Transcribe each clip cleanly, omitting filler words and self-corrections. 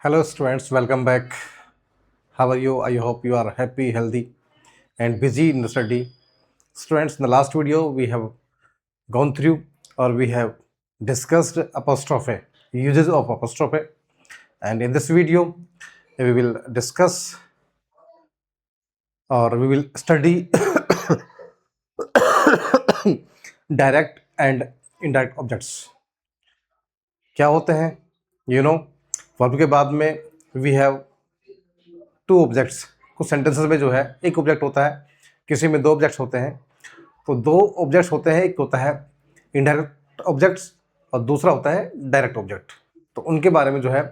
Hello, students. Welcome back. How are you? I hope you are happy, healthy, and busy in the study. Students, in the last video, we have gone through or we have discussed apostrophe, uses of apostrophe. And in this video, we will discuss or we will study direct and indirect objects. क्या होते हैं? Verb के बाद में we have two objects. कुछ sentences में जो है एक ऑब्जेक्ट होता है, किसी में दो ऑब्जेक्ट्स होते हैं। तो दो ऑब्जेक्ट्स होते हैं, एक होता है इनडायरेक्ट ऑब्जेक्ट्स और दूसरा होता है डायरेक्ट ऑब्जेक्ट। तो उनके बारे में जो है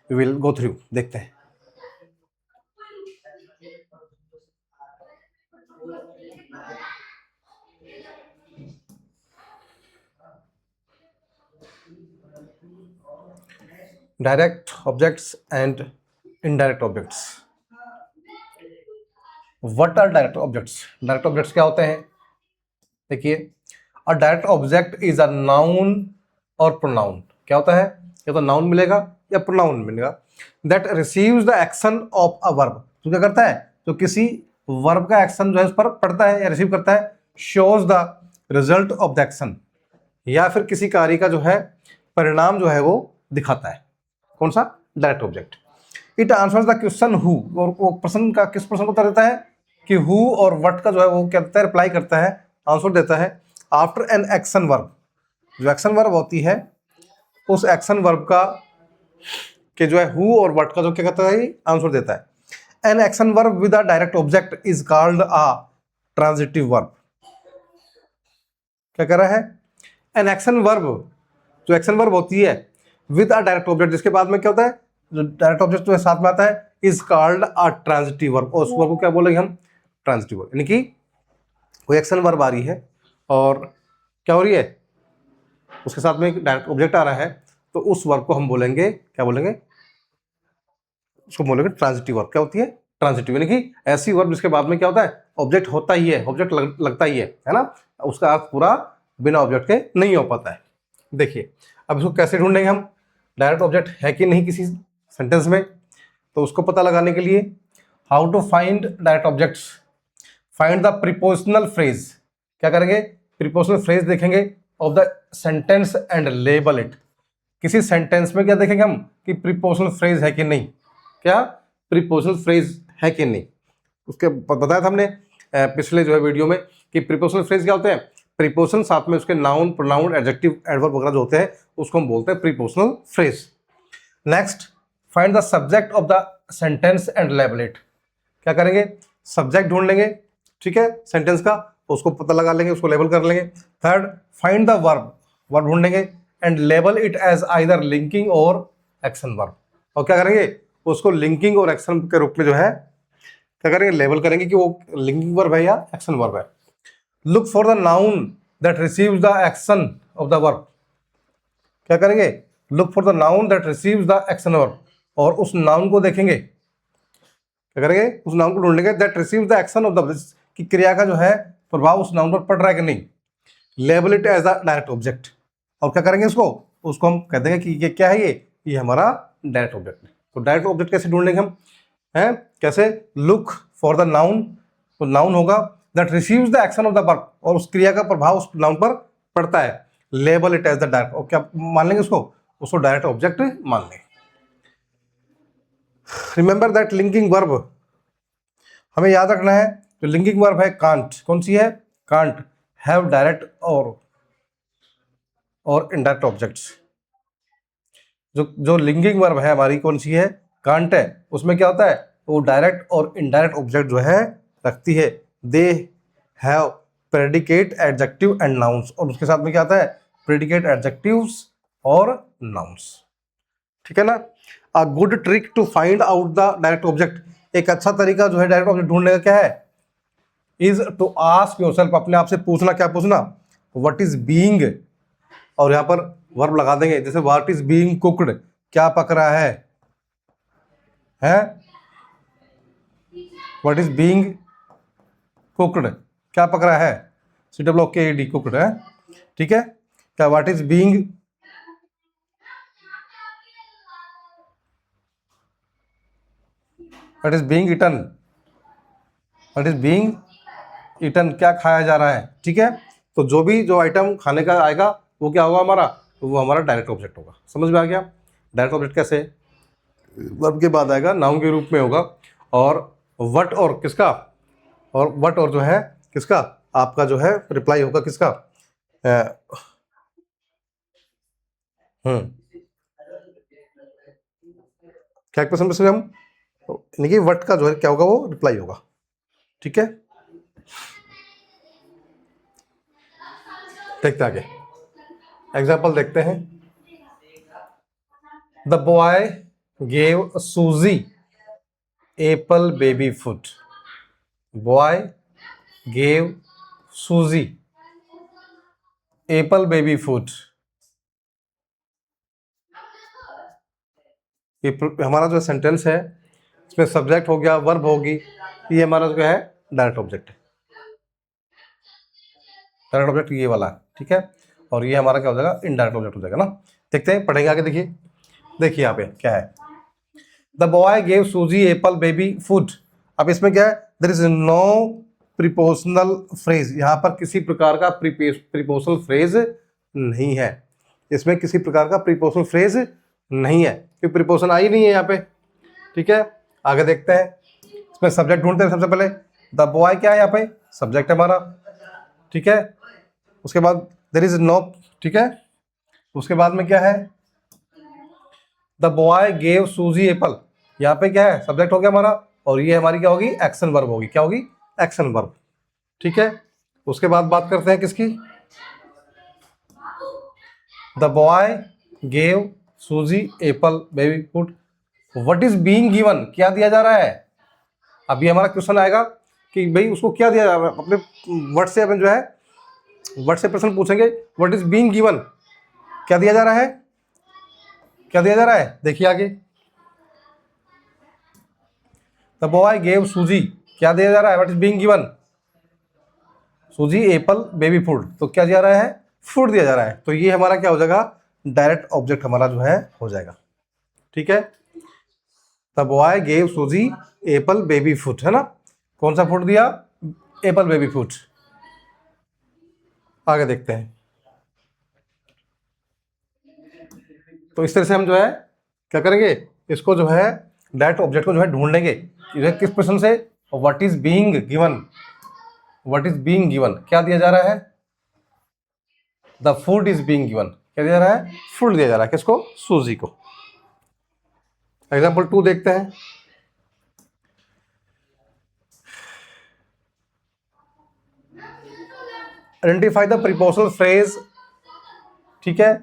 वी विल गो थ्रू, देखते हैं। Direct objects and indirect objects. What are direct objects? Direct objects क्या होते हैं? देखिए, a direct object is a noun or pronoun. क्या होता है? या तो नाउन मिलेगा या प्रोनाउन मिलेगा that receives the action of a verb. तो क्या करता है? तो किसी वर्ब का एक्शन जो है उस पर पड़ता है या रिसीव करता है। Shows the result of the action, या फिर किसी कार्य का जो है परिणाम जो है वो दिखाता है। कौन सा? Direct object. It answers the question who, और वो प्रश्न का किस प्रश्न को उत्तर देता है कि हु और व्हाट का जो है वो क्या देता है? रिप्लाई करता है, आंसर देता है आफ्टर एन एक्शन वर्ब। जो एक्शन वर्ब होती है उस एक्शन वर्ब का कि जो है हु और व्हाट का जो क्या कहता है आंसर देता है। An action verb with a direct object is called a transitive verb. क्या कह रहा है? एन एक्शन वर्ब, जो एक्शन वर्ब होती है विद अ डायरेक्ट ऑब्जेक्ट, जिसके बाद में क्या होता है? जो डायरेक्ट ऑब्जेक्ट जो है साथ में आता है is called a transitive verb. और उस वर्ब को क्या बोलेंगे हम? Transitive verb. यानी कि कोई एक्शन वर्ब आ रही है और क्या हो रही है? उसके साथ में एक डायरेक्ट ऑब्जेक्ट आ रहा है, तो उस वर्ब को हम बोलेंगे, क्या बोलेंगे? उसको बोलेंगे ट्रांजिटिव वर्ब। क्या होती है? ट्रांजिटिव। यानी कि ऐसी वर्ब जिसके बाद में क्या होता है? ऑब्जेक्ट होता ही है, ऑब्जेक्ट लगता ही है ना। उसका अर्थ पूरा बिना ऑब्जेक्ट के नहीं हो पाता है। देखिए, अब इसको कैसे ढूंढेंगे हम? डायरेक्ट ऑब्जेक्ट है कि नहीं किसी सेंटेंस में, तो उसको पता लगाने के लिए how to find direct objects, find the prepositional phrase. क्या करेंगे? प्रीपोजिशनल फ्रेज देखेंगे of the sentence and label it. किसी सेंटेंस में क्या देखेंगे हम कि प्रीपोजिशनल फ्रेज है कि नहीं। क्या प्रीपोजिशनल फ्रेज है कि नहीं? उसके बताया था हमने पिछले जो है वीडियो में कि प्रीपोजिशनल फ्रेज क्या होते हैं? प्रीपोजिशन साथ में उसके नाउन, प्रोनाउन, एडजेक्टिव, एडवर्ब वगैरह जो होते हैं उसको हम बोलते हैं prepositional phrase. Next, find the subject of the sentence and label it. क्या करेंगे? सब्जेक्ट ढूंढ लेंगे, ठीक है, सेंटेंस का, उसको पता लगा लेंगे, उसको लेबल कर लेंगे। Third, find the verb, verb ढूंढ लेंगे and label it as either linking or action verb. और क्या करेंगे? उसको लिंकिंग और एक्शन के रूप में जो है क्या करेंगे? लेबल करेंगे कि वो लिंकिंग वर्ब है या एक्शन वर्ब है। Look for the noun that receives the action of the verb. क्या करेंगे? Look for the noun that receives the action verb, और उस नाउन को देखेंगे। क्या करेंगे? उस नाउन को ढूंढ लेंगे that receives the action of the, कि क्रिया का जो है प्रभाव उस नाउन पर पड़ रहा है कि नहीं। Label it as a direct object, और क्या करेंगे? उसको हम कह देंगे कि ये क्या है? ये हमारा डायरेक्ट ऑब्जेक्ट है। तो डायरेक्ट ऑब्जेक्ट कैसे ढूंढ लेंगे हम? हैं कैसे? लुक फॉर द नाउन, तो नाउन होगा that receives the action of the verb, और उस क्रिया का प्रभाव उस नाउन पर पड़ता है। Label it as the direct, और क्या मान लेंगे? उसको डायरेक्ट ऑब्जेक्ट मान लेंगे। रिमेंबर दैट लिंकिंग वर्ब, हमें याद रखना है जो लिंकिंग वर्ब है कांट, कौन सी है? कांट हैव डायरेक्ट और इनडायरेक्ट ऑब्जेक्ट्स। जो लिंकिंग वर्ब है हमारी कौन सी है? कांट है। उसमें क्या होता है? वो डायरेक्ट और इनडायरेक्ट ऑब्जेक्ट जो है रखती है। They have predicate, adjective and nouns, और उसके साथ में क्या आता है? प्रेडिकेट, एडजेक्टिव्स और नाउन्स। ठीक है ना? A good trick to find out the direct object, एक अच्छा तरीका जो है डायरेक्ट ऑब्जेक्ट ढूंढने का क्या है? इज टू आस्क योरसेल्फ, अपने आप से पूछना। क्या पूछना? व्हाट इज बीइंग, और यहां पर वर्ब लगा देंगे, जैसे व्हाट इज बीइंग कुक्ड, क्या पक रहा है? व्हाट इज बीइंग कुक्ड, क्या पक रहा है? CWOKED, कुक्ड है। ठीक है? क्या what is being, what is being eaten, what is being eaten, क्या खाया जा रहा है, ठीक है। तो जो आइटम खाने का आएगा वो क्या होगा हमारा, तो वो हमारा डायरेक्ट ऑब्जेक्ट होगा। समझ में आ गया। डायरेक्ट ऑब्जेक्ट कैसे, वर्ब के बाद आएगा, नाउन के रूप में होगा, और वट और किसका, और वट और जो है किसका, आपका जो है रिप्लाई होगा किसका, क्या क्वेश्चन पूछे हम, यानी कि वट का जो है क्या होगा, वो रिप्लाई होगा, ठीक है। देखते आगे एग्जाम्पल देखते हैं। The boy gave Susie apple baby food, boy gave Susie apple baby food. ये हमारा जो सेंटेंस है इसमें सब्जेक्ट हो गया, वर्ब होगी, ये हमारा जो है डायरेक्ट ऑब्जेक्ट है। डायरेक्ट ऑब्जेक्ट ये वाला है, ठीक है। और ये हमारा क्या हो जाएगा, इनडायरेक्ट ऑब्जेक्ट हो जाएगा ना। देखते हैं, पढ़ेंगे आगे। देखिए यहाँ पे क्या है, the boy gave Susie apple baby food. अब इसमें क्या है, there is no prepositional phrase, यहाँ पर किसी प्रकार का प्रीपोजिशनल फ्रेज नहीं है, इसमें किसी प्रकार का प्रीपोजिशनल फ्रेज नहीं है, क्योंकि प्रीपोजिशन आई नहीं है यहाँ पे, ठीक है। आगे देखते हैं, इसमें सब्जेक्ट ढूंढते हैं। सबसे पहले द बॉय क्या है, यहाँ पे सब्जेक्ट है हमारा, ठीक है। उसके बाद देयर इज नो, ठीक है। उसके बाद में क्या है, the boy gave Susie Apple, यहाँ पे क्या है, सब्जेक्ट हो गया हमारा, और ये हमारी क्या होगी, एक्शन वर्ब होगी, क्या होगी, एक्शन वर्ब, ठीक है। उसके बाद बात करते हैं किसकी, the boy gave Susie apple baby food, what is being given, क्या दिया जा रहा है। अभी हमारा क्वेश्चन आएगा कि भाई उसको क्या दिया जा रहा है, अपने वर्ड से अपन जो है वर्ड से प्रश्न पूछेंगे, व्हाट इज बीइंग गिवन, क्या दिया जा रहा है, क्या दिया जा रहा है। देखिए आगे, द बॉय गेव सूजी, क्या दिया जा रहा है, व्हाट इज बीइंग गिवन, सूजी एप्पल बेबी फूड, तो क्या दिया रहा है, फूड दिया जा रहा है। तो ये हमारा क्या हो जाएगा, डायरेक्ट ऑब्जेक्ट हमारा जो है हो जाएगा, ठीक है। The boy gave Susie apple baby food, है ना, कौन सा फूड दिया, एप्पल बेबी फूड। आगे देखते हैं, तो इस तरह से हम जो है क्या करेंगे, इसको जो है डायरेक्ट ऑब्जेक्ट को जो है ढूंढेंगे, किस प्रश्न से, what is being given, what is being given, क्या दिया जा रहा है, the food is being given, क्या दिया जा रहा है, फूड दिया जा रहा है, किसको, सूजी को। एग्जाम्पल 2 देखते हैं, आइडेंटिफाई द प्रीपोजिशनल फ्रेज, ठीक है,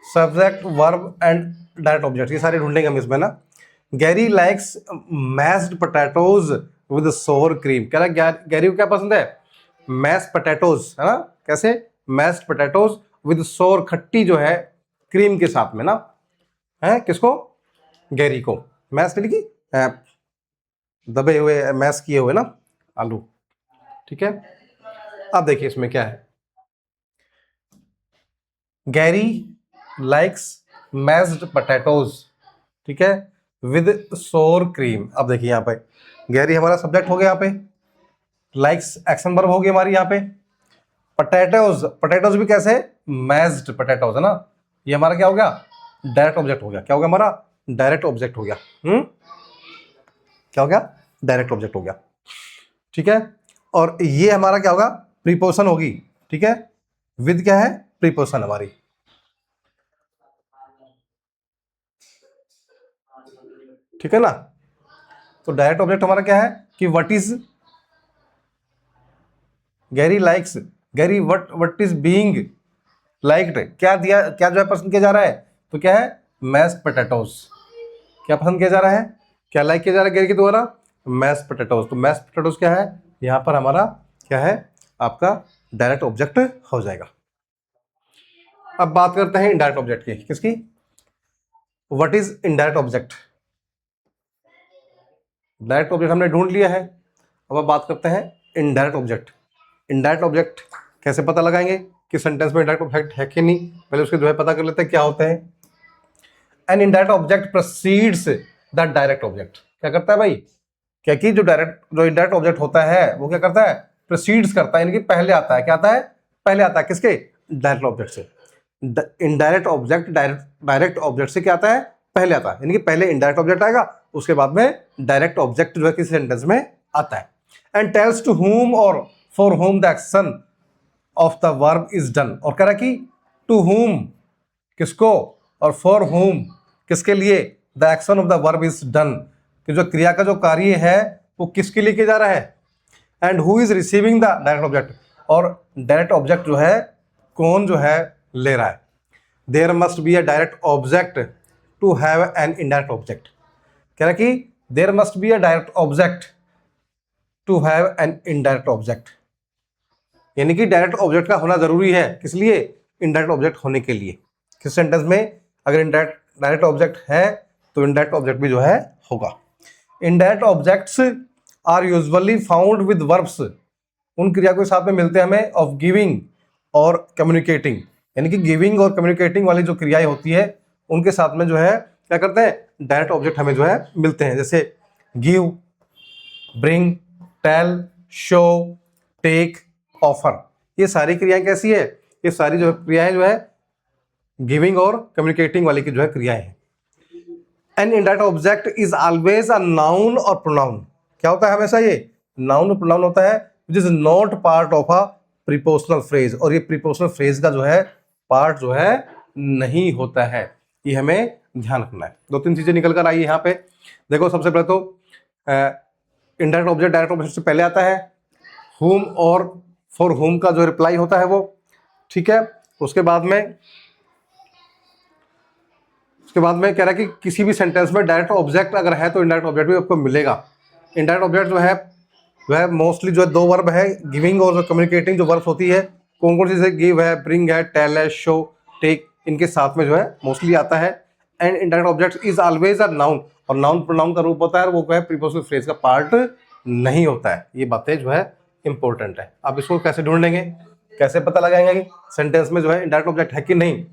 subject verb and direct object, ये सारे ढूंढेंगे हम इसमें ना। Gary likes mashed potatoes with sour cream, कह रहा है गैरी को क्या पसंद है, मैश्ड पोटैटोज, है ना, कैसे, मैश्ड पोटैटोज विद सोर, खट्टी जो है क्रीम के साथ में ना, है किसको, गैरी को, मैश यानी कि दबे हुए, मैश किए हुए ना आलू, ठीक है। अब देखिए इसमें क्या है, गैरी लाइक्स मैश्ड पोटैटोज, ठीक है, विद सोर क्रीम। अब देखिए यहाँ पे गैरी हमारा सब्जेक्ट हो गया, यहाँ पे लाइक्स एक्शन वर्ब हो गई हमारी, यहाँ पे पोटैटोज, पोटैटोज भी कैसे, मैश्ड पोटैटोज, है ना, ये हमारा क्या हो गया, डायरेक्ट ऑब्जेक्ट हो गया, क्या हो गया हमारा, डायरेक्ट ऑब्जेक्ट हो गया, क्या हो गया, डायरेक्ट ऑब्जेक्ट हो गया, ठीक है। और ये हमारा क्या होगा, प्रीपोजिशन होगी, ठीक है, विद क्या है, प्रीपोजिशन हमारी, ठीक है ना। तो डायरेक्ट ऑब्जेक्ट हमारा क्या है कि what is, Gary likes, Gary what is being liked, क्या दिया, क्या जो है पसंद किया जा रहा है, तो क्या है, मैश्ड पोटैटोज, क्या पसंद किया जा रहा है, क्या लाइक किया जा रहा है गैरी के द्वारा, मैश्ड पोटैटोज। तो मैश्ड पोटैटोज क्या है, यहाँ पर हमारा क्या है, आपका डायरेक्ट ऑब्जेक्ट हो जाएगा। अब बात करते हैं इनडायरेक्ट ऑब्जेक्ट की, किसकी, what is indirect object. Direct object हमने ढूंढ लिया है, अब बात करते हैं इनडायरेक्ट ऑब्जेक्ट। इनडायरेक्ट ऑब्जेक्ट कैसे पता लगाएंगे कि सेंटेंस में इनडायरेक्ट ऑब्जेक्ट है कि नहीं, पहले उसके जो है पता कर लेते हैं क्या होते हैं। N indirect object proceeds the direct object, क्या करता है भाई, क्या कि जो इनडायरेक्ट ऑब्जेक्ट होता है वो क्या करता है, प्रोसीड्स करता है, यानी कि पहले आता है। क्या आता है, पहले आता है किसके, डायरेक्ट ऑब्जेक्ट से। इनडायरेक्ट ऑब्जेक्ट डायरेक्ट ऑब्जेक्ट से क्या आता है, पहले आता है, यानी कि पहले इनडायरेक्ट ऑब्जेक्ट आएगा, उसके बाद में डायरेक्ट ऑब्जेक्ट जो है किसी सेंटेंस में आता है। And tales to whom or for whom the action of the verb is done. और कह रहा कि टू whom किसको, और फॉर whom किसके लिए, the action of the verb is done कि जो क्रिया का जो कार्य है वो किसके लिए किया जा रहा है। And who is receiving the direct object, और डायरेक्ट ऑब्जेक्ट जो है कौन जो है ले रहा है। There must be a direct object to have an indirect object. कह रहा कि there must be a direct object to have an indirect object, यानी कि डायरेक्ट ऑब्जेक्ट का होना जरूरी है, किस लिए, इनडायरेक्ट ऑब्जेक्ट होने के लिए। किस सेंटेंस में अगर डायरेक्ट ऑब्जेक्ट है तो इनडायरेक्ट ऑब्जेक्ट भी जो है होगा। Indirect objects are usually found with verbs, उन क्रिया के साथ में मिलते हैं हमें, ऑफ गिविंग और कम्युनिकेटिंग, यानी कि गिविंग और कम्युनिकेटिंग वाली जो क्रियाएं होती है उनके साथ में जो है क्या करते हैं, डायरेक्ट ऑब्जेक्ट हमें जो है मिलते हैं। जैसे give, bring, tell, show, take, offer, ये सारी क्रियाएं कैसी है, ये सारी जो क्रियाएं जो है गिविंग और कम्युनिकेटिंग वाली की जो है क्रियाएं हैं। N indirect object is always a noun or pronoun, क्या होता है हमेशा, ये नाउन और प्रोनाउन होता है, which is not part of a prepositional phrase, और ये प्रीपोजिशनल फ्रेज का जो है पार्ट जो है नहीं होता है, ये हमें ध्यान रखना है। दो तीन चीजें निकल कर आई यहाँ पे। देखो सबसे पहले तो इनडायरेक्ट ऑब्जेक्ट डायरेक्ट ऑब्जेक्ट से पहले आता है, हुम और फॉर हुम का जो रिप्लाई होता है वो, ठीक है। उसके बाद में कह रहा है कि किसी भी सेंटेंस में डायरेक्ट ऑब्जेक्ट अगर है तो इनडायरेक्ट ऑब्जेक्ट भी आपको मिलेगा। इनडायरेक्ट ऑब्जेक्ट जो है वह मोस्टली जो है दो वर्ब है, गिविंग और कम्युनिकेटिंग जो वर्ब्स होती है, कौन कौन सी जैसे गिव है, ब्रिंग है, टेल है, शो, टेक, इनके साथ में जो है मोस्टली आता है। And indirect object is always a noun, और नाउन प्रोनाउन का रूप होता है, वो है प्रीपोजिशनल फ्रेज का पार्ट नहीं होता है। ये बातें जो है इंपॉर्टेंट है। अब इसको कैसे ढूंढेंगे, कैसे पता लगाएंगे कि सेंटेंस में जो है इनडायरेक्ट ऑब्जेक्ट है कि नहीं।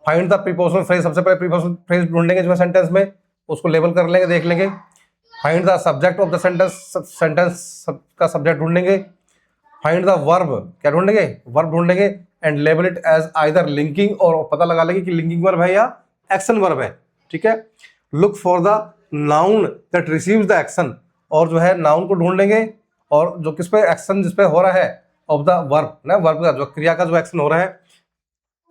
फाइंड द प्रीपोजिशनल फ्रेज, सबसे पहले प्रीपोजिशनल फ्रेज ढूंढेंगे जो है सेंटेंस में, उसको लेबल कर लेंगे, देख लेंगे। Find the subject of the sentence, sentence का सब्जेक्ट ढूंढेंगे। फाइंड द वर्ब, क्या ढूंढेंगे, वर्ब ढूंढेंगे। And label it as either linking, और पता लगा लेंगे कि लिंकिंग वर्ब है या एक्शन वर्ब है, ठीक है। Look for the noun that receives the action, और जो है नाउन को ढूंढ लेंगे, और जो किस पे एक्शन जिस पे हो रहा है, ऑफ द वर्ब ना, वर्ब का जो क्रिया का जो एक्शन हो रहा है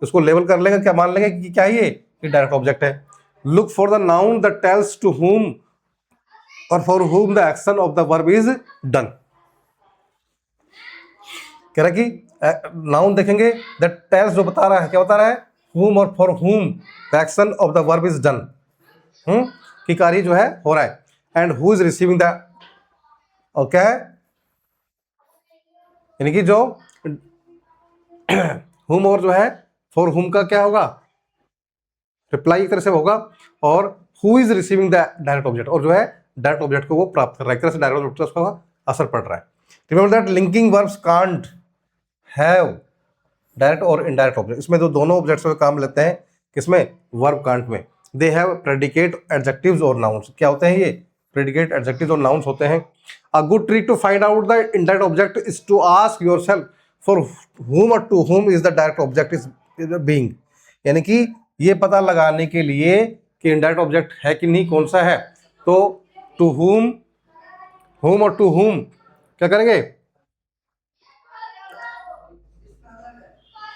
उसको लेबल कर लेंगे, क्या मान लेंगे कि क्या है ये डायरेक्ट ऑब्जेक्ट है। Look for the noun that tells to whom or for whom the action of the verb is done. कह रहा कि नाउन देखेंगे, दैट टेल्स जो बता रहा है, क्या बता रहा है, whom or for whom the action of the verb is done, कि कार्य जो है हो रहा है। And who is receiving the, और क्या है, यानी कि जो whom और जो है फॉर whom का क्या होगा, रिप्लाई एक तरह से होगा, और who is receiving the direct object, और जो है डायरेक्ट ऑब्जेक्ट को वो प्राप्त कर रहा है, एक तरह से डायरेक्ट ऑब्जेक्ट पर उसका असर पड़ रहा है। Remember that linking verbs can't have direct और इनडायरेक्ट ऑब्जेक्ट, इसमें जो दोनों ऑब्जेक्ट्स में काम लेते हैं, किसमें, वर्ब कांट में। दे हैव प्रेडिकेट, एडजेक्टिव्स और नाउन्स, क्या होते हैं ये, प्रेडिकेट, एडजेक्टिव्स और नाउन्स होते हैं। A good trick to find out the indirect object is to ask yourself for whom or to whom is the direct object is being, यानी कि ये पता लगाने के लिए कि इनडायरेक्ट ऑब्जेक्ट है कि नहीं, कौन सा है, तो to whom or to whom क्या करेंगे,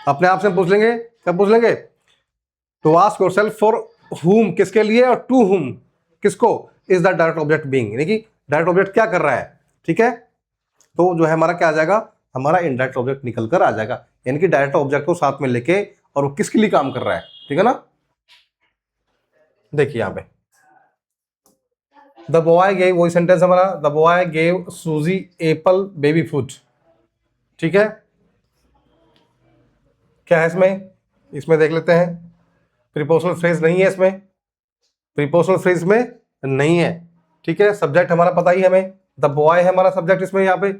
अपने आप से पूछ लेंगे, क्या पूछ लेंगे, to ask yourself for whom किसके लिए, और टू whom किसको, is the direct object being, यानी कि डायरेक्ट ऑब्जेक्ट क्या कर रहा है, ठीक है। तो जो है हमारा क्या आ जाएगा, हमारा इनडायरेक्ट ऑब्जेक्ट निकल कर आ जाएगा, यानी कि डायरेक्ट ऑब्जेक्ट को साथ में लेके, और वो किसके लिए काम कर रहा है, ठीक है ना। देखिए यहां पे द बॉय गेव, वही सेंटेंस हमारा, the boy gave Susie apple baby food, ठीक है। क्या है इसमें, इसमें देख लेते हैं, प्रीपोजिशनल फ्रेज नहीं है इसमें, प्रीपोजिशनल फ्रेज में नहीं है, ठीक है। सब्जेक्ट हमारा पता ही हमें, द बॉय है हमारा सब्जेक्ट इसमें यहाँ पे।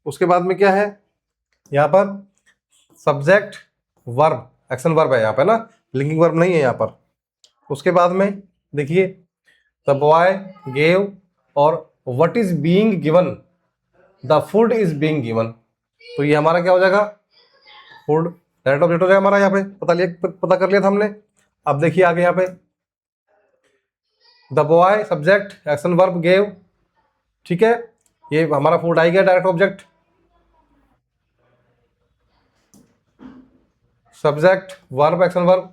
उसके बाद में क्या है, यहाँ पर सब्जेक्ट वर्ब, एक्शन वर्ब है यहाँ पे ना, लिंकिंग वर्ब नहीं है यहाँ पर। उसके बाद में देखिए द बॉय गेव और what is being given, the food is being given, तो ये हमारा क्या हो जाएगा, फूड डायरेक्ट ऑब्जेक्ट हो जाएगा हमारा। यहाँ पे पता कर लिया था हमने। अब देखिए आगे यहाँ पे the boy subject action verb gave, ठीक है, ये हमारा फूड आ गया direct object. Subject verb action verb,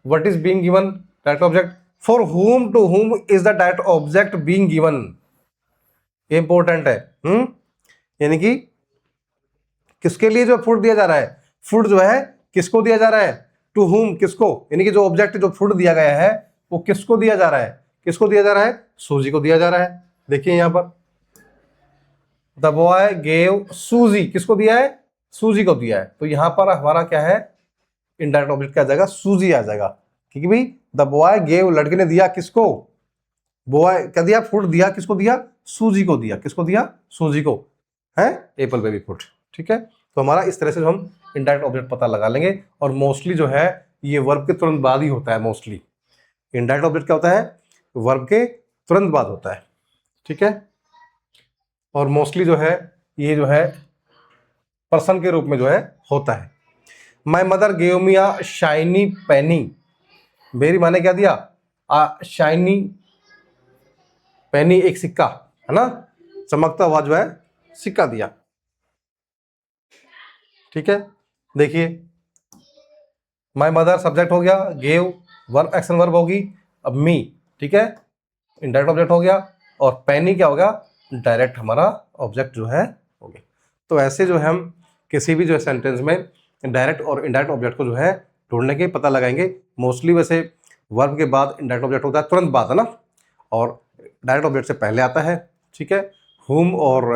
what is being given direct object, for whom to whom is the direct object being given, ये इंपॉर्टेंट है। यानी कि किसके लिए जो फूड दिया जा रहा है, फूड जो है किसको दिया जा रहा है, टू whom किसको, यानी कि जो ऑब्जेक्ट जो फूड दिया गया है वो किसको दिया जा रहा है, किसको दिया जा रहा है, सूजी को दिया जा रहा है। देखिए यहां पर द बॉय गेव सूजी, किसको दिया है, सूजी को दिया है, तो यहां पर हमारा क्या है, इनडायरेक्ट ऑब्जेक्ट क्या आ जाएगा, सूजी आ जाएगा, क्योंकि भाई द बॉय गेव, लड़के ने दिया किसको, बॉय क्या दिया, फूड दिया किसको दिया, सूजी को दिया, किसको दिया, सूजी को, है एप्पल बेबी फूड, ठीक है। तो हमारा इस तरह से हम इनडायरेक्ट ऑब्जेक्ट पता लगा लेंगे, और मोस्टली जो है ये वर्ब के तुरंत बाद ही होता है। मोस्टली इनडायरेक्ट ऑब्जेक्ट क्या होता है, वर्ब के तुरंत बाद होता है, ठीक है। और मोस्टली जो है ये जो है पर्सन के रूप में जो है होता है। My mother gave me a shiny penny, मेरी माँ ने क्या दिया, शाइनी पेनी, एक सिक्का है ना, चमकता हुआ जो है सिक्का दिया, ठीक है। देखिए माई मदर सब्जेक्ट हो गया, गेव वर्ब एक्शन वर्ब होगी, अब मी, ठीक है, इनडायरेक्ट ऑब्जेक्ट हो गया, और पेनी क्या होगा, डायरेक्ट हमारा ऑब्जेक्ट जो है हो गया। तो ऐसे जो है हम किसी भी जो है सेंटेंस में डायरेक्ट और इनडायरेक्ट ऑब्जेक्ट को जो है ढूंढने के पता लगाएंगे। मोस्टली वैसे वर्ब के बाद इनडायरेक्ट ऑब्जेक्ट होता है, तुरंत बाद है ना, और डायरेक्ट ऑब्जेक्ट से पहले आता है, ठीक है। हुम और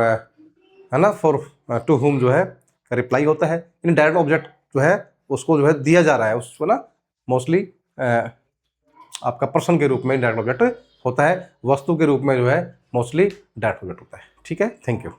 है ना, फॉर टू हुम जो है रिप्लाई होता है। इन डायरेक्ट ऑब्जेक्ट जो है उसको जो है दिया जा रहा है, उसको ना मोस्टली आपका पर्सन के रूप में डायरेक्ट ऑब्जेक्ट होता है, वस्तु के रूप में जो है मोस्टली डायरेक्ट ऑब्जेक्ट होता है, ठीक है। Thank you.